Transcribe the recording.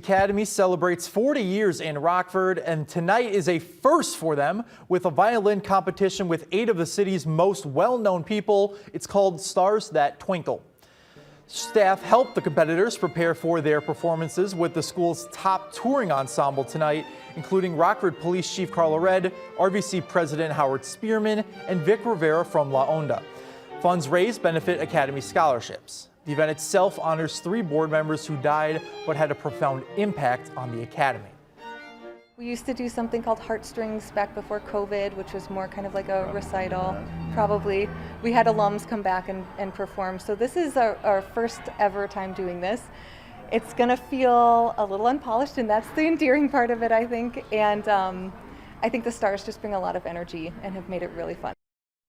Academy celebrates 40 years in Rockford, and tonight is a first for them with a violin competition with 8 of the city's most well-known people. It's called Stars That Twinkle. Staff helped the competitors prepare for their performances with the school's top touring ensemble tonight, including Rockford Police Chief Carla Red, RVC President Howard Spearman, and Vic Rivera from La Onda. Funds raised benefit Academy scholarships. The event itself honors 3 board members who died but had a profound impact on the Academy. We used to do something called Heartstrings back before COVID, which was more kind of like a recital. Probably we had alums come back and perform. So this is our first ever time doing this. It's gonna feel a little unpolished, and that's the endearing part of it, I think. And I think the stars just bring a lot of energy and have made it really fun.